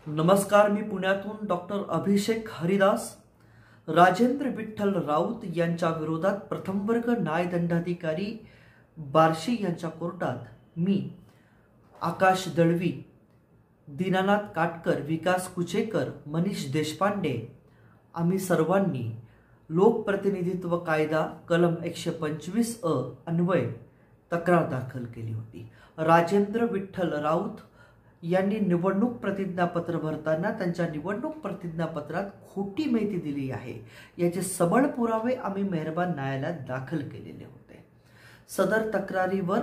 नमस्कार, मी पुण्यातून डॉक्टर अभिषेक हरिदास. राजेंद्र विठ्ठल राऊत यांच्या विरोधात प्रथम वर्ग न्यायदंडाधिकारी बार्शी यांच्या कोर्टात मी, आकाश दळवी, दीनानाथ काटकर, विकास कुचेकर, मनीष देशपांडे आम्ही सर्वांनी लोकप्रतिनिधित्व कायदा कलम 125 अन्वय तक्रार दाखल केली होती. राजेंद्र विठ्ठल राऊत यांनी निवडणूक प्रतिज्ञापत्र भरताना त्यांच्या निवडणूक प्रतिज्ञापत्रात खोटी माहिती दिली आहे याचे सबळ पुरावे आम्ही मेहरबान न्यायालयात दाखल केलेले होते. सदर तक्रारीवर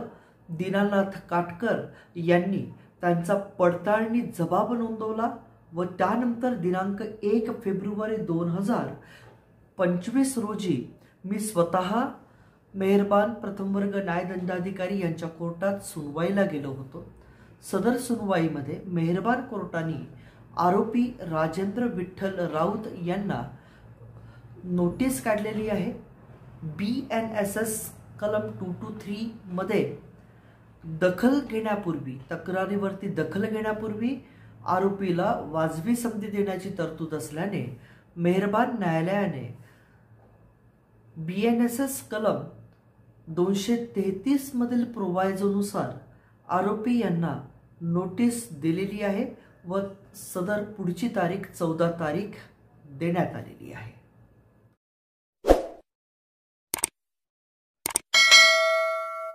दीनानाथ काटकर यांनी त्यांचा पडताळणी जबाब नोंदवला व त्यानंतर दिनांक 1 फेब्रुवारी 2025 रोजी मी स्वतः मेहरबान प्रथम वर्ग न्यायदंडाधिकारी यांच्या कोर्टात सुनवाईला गेलो होतो. सदर सुनवाईमध्ये मेहरबान कोर्टाने आरोपी राजेंद्र विठ्ठल राऊत यांना नोटीस काढलेली आहे. BNSS कलम 223 मध्ये दखल घेण्यापूर्वी, तक्रारीवरती दखल घेण्यापूर्वी आरोपीला वाजवी संधी देण्याची तरतूद असल्याने मेहरबान न्यायालयाने BNSS कलम 233 मधील प्रोवायझोनुसार आरोपी यांना नोटीस दिलेली आहे व सदर पुढची तारीख 14 तारीख देण्यात आलेली आहे.